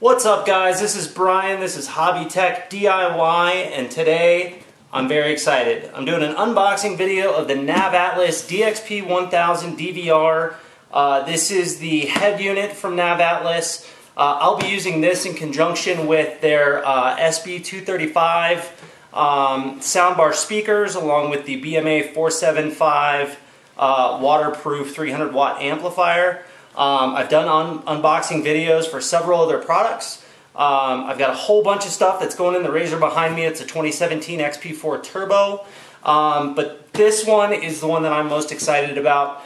What's up, guys? This is Brian. This is Hobby Tech DIY, and today I'm very excited. I'm doing an unboxing video of the Navatlas DXP1000DVR. This is the head unit from Navatlas. I'll be using this in conjunction with their SB235 soundbar speakers, along with the BMA 475 waterproof 300 watt amplifier. I've done unboxing videos for several of their products. I've got a whole bunch of stuff that's going in the Razor behind me. It's a 2017 XP4 Turbo. But this one is the one that I'm most excited about.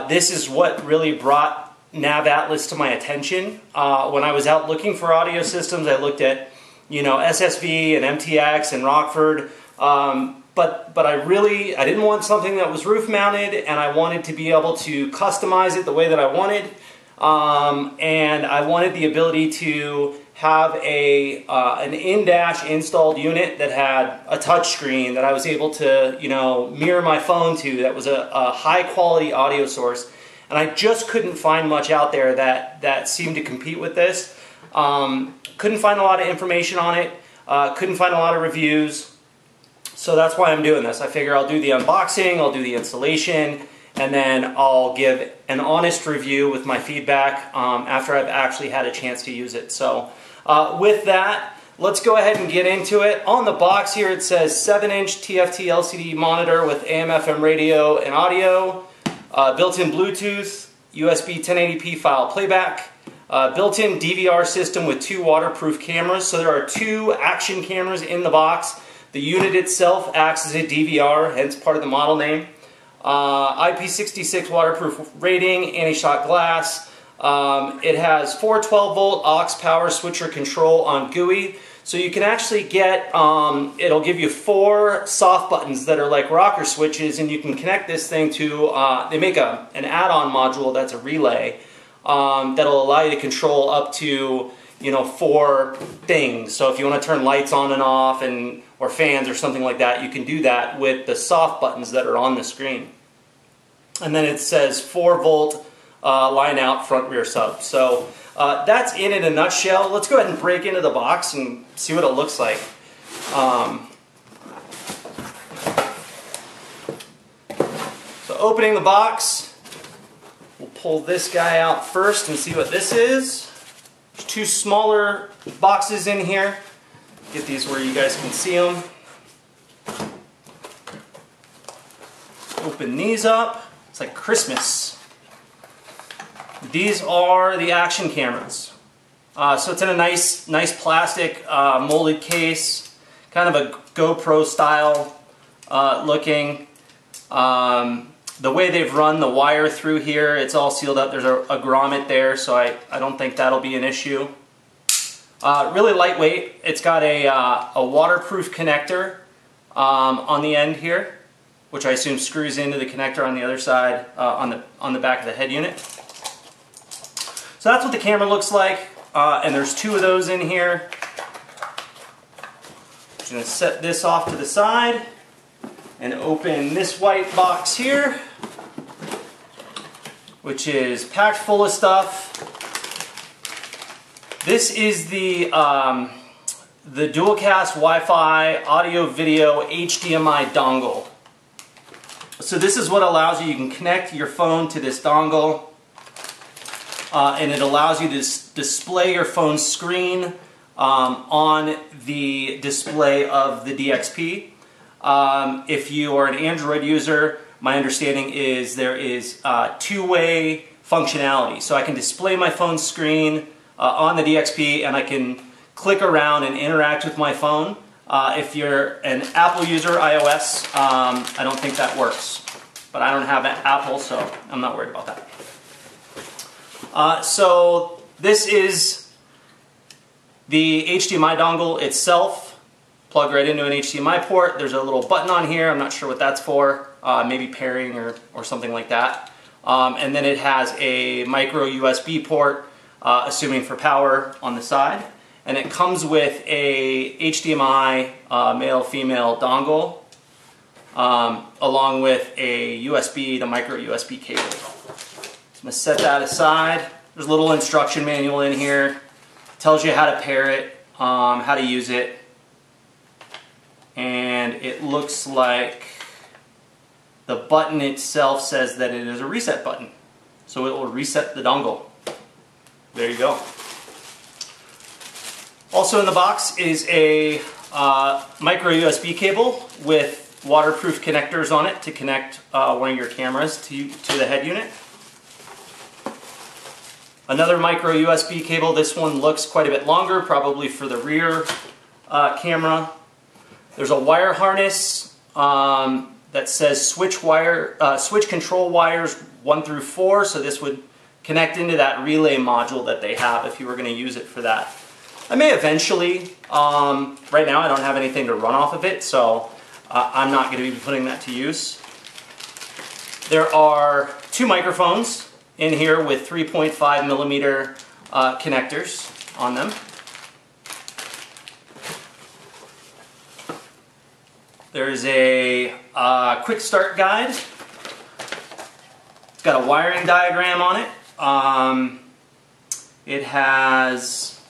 This is what really brought Navatlas to my attention. When I was out looking for audio systems, I looked at, SSV and MTX and Rockford. But I didn't want something that was roof mounted, and I wanted to be able to customize it the way that I wanted. And I wanted the ability to have an in-dash installed unit that had a touch screen that I was able to, mirror my phone to, that was a high quality audio source. And I just couldn't find much out there that seemed to compete with this. Couldn't find a lot of information on it, couldn't find a lot of reviews. So that's why I'm doing this. I figure I'll do the unboxing, I'll do the installation, and then I'll give an honest review with my feedback after I've actually had a chance to use it. So with that, let's go ahead and get into it. On the box here it says 7-inch TFT LCD monitor with AM/FM radio and audio, built-in Bluetooth, USB 1080p file playback, built-in DVR system with 2 waterproof cameras. So there are 2 action cameras in the box. The unit itself acts as a DVR, hence part of the model name. IP66 waterproof rating, anti-shock glass. It has 412-volt aux power switcher control on GUI. So you can actually get, it'll give you 4 soft buttons that are like rocker switches, and you can connect this thing to, they make an add-on module that's a relay that'll allow you to control up to 4 things. So if you want to turn lights on and off or fans or something like that, you can do that with the soft buttons that are on the screen. And then it says 4-volt line out front rear sub. So that's in a nutshell. Let's go ahead and break into the box and see what it looks like. So opening the box, we'll pull this guy out first and see what this is. There's 2 smaller boxes in here. Get these where you guys can see them. Open these up. It's like Christmas. These are the action cameras. So it's in a nice plastic molded case, kind of a GoPro style looking. The way they've run the wire through here, it's all sealed up. There's a grommet there, so I don't think that'll be an issue. Really lightweight. It's got a waterproof connector on the end here, which I assume screws into the connector on the other side on the back of the head unit. So that's what the camera looks like, and there's 2 of those in here. I'm going to set this off to the side and open this white box here, which is packed full of stuff. This is the Dualcast Wi-Fi audio video HDMI dongle. So this is what allows you can connect your phone to this dongle, and it allows you to display your phone's screen on the display of the DXP. If you are an Android user, my understanding is there is 2-way functionality. So I can display my phone screen on the DXP, and I can click around and interact with my phone. If you're an Apple user, iOS, I don't think that works. But I don't have an Apple, so I'm not worried about that. So this is the HDMI dongle itself. Plug right into an HDMI port. There's a little button on here. I'm not sure what that's for. Maybe pairing or something like that. And then it has a micro USB port, assuming for power, on the side. And it comes with a HDMI male-female dongle, along with a USB to micro USB cable. So I'm going to set that aside. There's a little instruction manual in here. tells you how to pair it, how to use it, and it looks like the button itself says that it is a reset button. So it will reset the dongle. There you go. Also in the box is a micro USB cable with waterproof connectors on it to connect one of your cameras to the head unit. Another micro USB cable. This one looks quite a bit longer, probably for the rear camera. There's a wire harness that says switch control wires 1 through 4, so this would connect into that relay module that they have if you were going to use it for that. I may eventually. Right now I don't have anything to run off of it, so I'm not going to be putting that to use. There are 2 microphones in here with 3.5 millimeter connectors on them. There's a quick start guide. It's got a wiring diagram on it. It has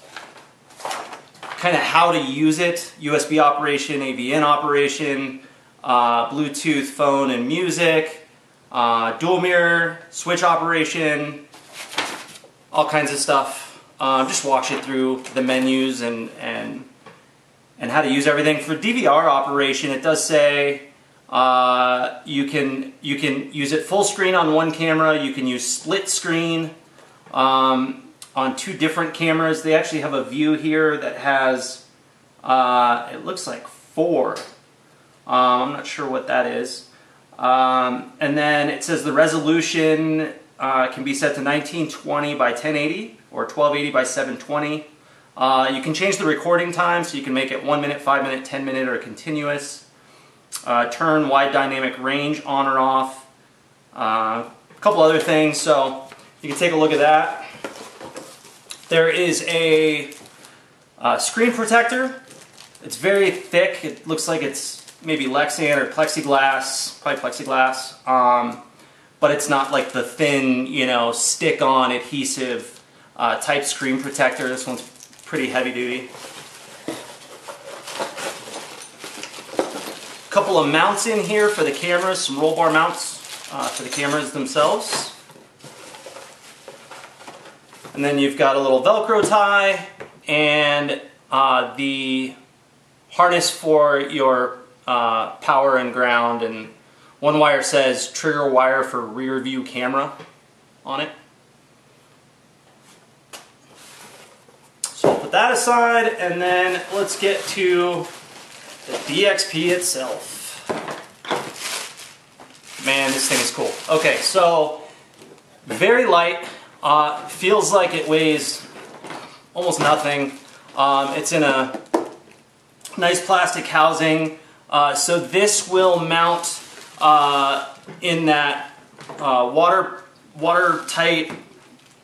kind of how to use it, USB operation, AVN operation, Bluetooth, phone and music, dual mirror, switch operation, all kinds of stuff. Just walks you through the menus and how to use everything. For DVR operation, it does say you can use it full screen on one camera, you can use split screen on 2 different cameras. They actually have a view here that has, it looks like 4. I'm not sure what that is. And then it says the resolution can be set to 1920 by 1080 or 1280 by 720. You can change the recording time, so you can make it 1 minute, 5 minute, 10 minute, or continuous. Turn wide dynamic range on or off. A couple other things, so you can take a look at that. There is a screen protector. It's very thick. It looks like it's maybe Lexan or plexiglass, probably plexiglass, but it's not like the thin, stick-on adhesive type screen protector. This one's pretty heavy duty. A couple of mounts in here for the cameras, some roll bar mounts for the cameras themselves. And then you've got a little Velcro tie and the harness for your power and ground, and one wire says trigger wire for rear view camera on it. So I'll put that aside, and then let's get to the DXP itself. Man, this thing is cool. Okay, so very light. Feels like it weighs almost nothing. It's in a nice plastic housing. So this will mount in that watertight,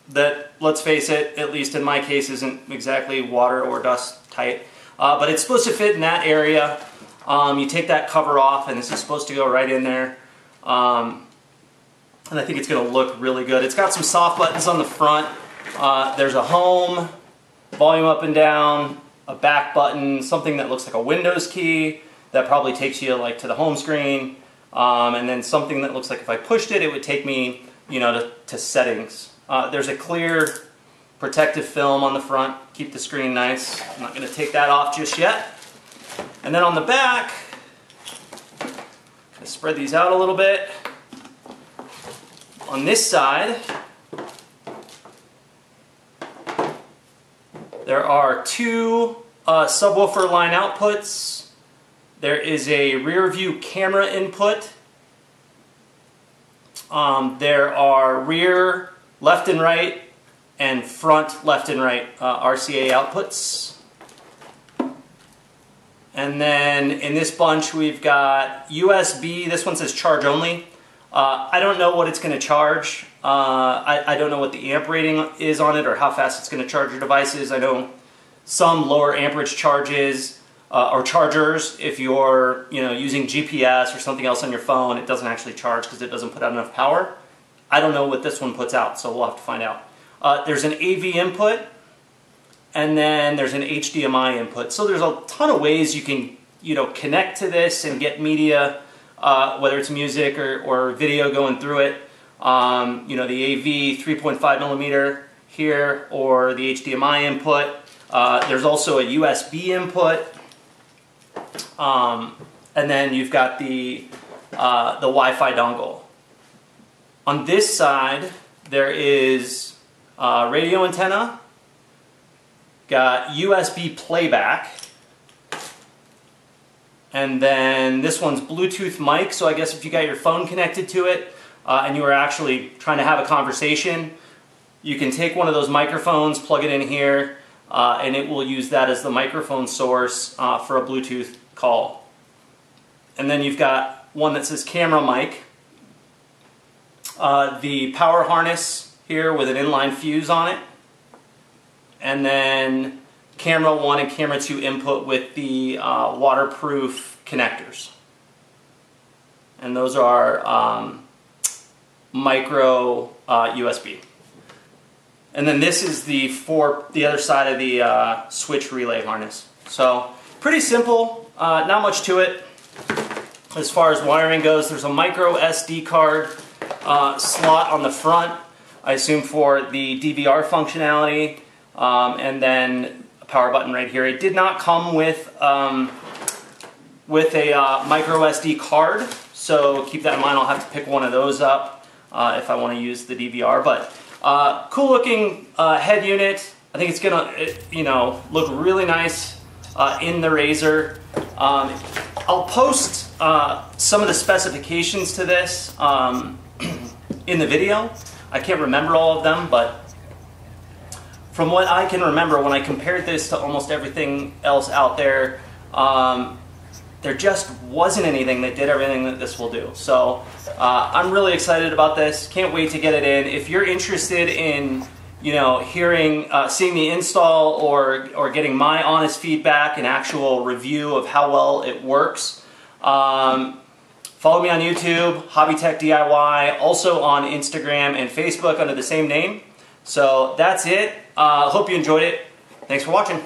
that, let's face it, at least in my case, isn't exactly water or dust tight. But it's supposed to fit in that area. You take that cover off and this is supposed to go right in there. And I think it's going to look really good. It's got some soft buttons on the front. There's a home, volume up and down, a back button, something that looks like a Windows key that probably takes you like to the home screen, and then something that looks like if I pushed it, it would take me, to settings. There's a clear protective film on the front, keep the screen nice. I'm not going to take that off just yet. And then on the back, let's spread these out a little bit. On this side, there are 2 subwoofer line outputs. There is a rear view camera input. There are rear left and right and front left and right RCA outputs. And then in this bunch we've got USB. This one says charge only. I don't know what it's going to charge. I don't know what the amp rating is on it or how fast it's going to charge your devices. I know some lower amperage charges or chargers, if you're using GPS or something else on your phone, it doesn't actually charge because it doesn't put out enough power. I don't know what this one puts out, so we'll have to find out. There's an AV input, and then there's an HDMI input. So there's a ton of ways you can, connect to this and get media, whether it's music or video going through it. The AV 3.5 millimeter here, or the HDMI input. There's also a USB input, and then you've got the Wi-Fi dongle. On this side, there is radio antenna, got USB playback, and then this one's Bluetooth mic, so I guess if you got your phone connected to it and you were actually trying to have a conversation, you can take one of those microphones, plug it in here, and it will use that as the microphone source for a Bluetooth call. And then you've got one that says camera mic, the power harness here with an inline fuse on it, and then camera 1 and camera 2 input with the waterproof connectors. And those are micro USB. And then this is the other side of the switch relay harness. So pretty simple, not much to it. As far as wiring goes, there's a micro SD card slot on the front, I assume for the DVR functionality, and then a power button right here. It did not come with a micro SD card, so keep that in mind. I'll have to pick one of those up if I want to use the DVR. But cool looking head unit. I think it's gonna look really nice in the Razor. I'll post some of the specifications to this in the video. I can't remember all of them, but from what I can remember, when I compared this to almost everything else out there, there just wasn't anything that did everything that this will do. So I'm really excited about this. Can't wait to get it in. If you're interested in seeing the install or getting my honest feedback and actual review of how well it works, follow me on YouTube, Hobby Tech DIY, also on Instagram and Facebook under the same name. So that's it. Hope you enjoyed it. Thanks for watching.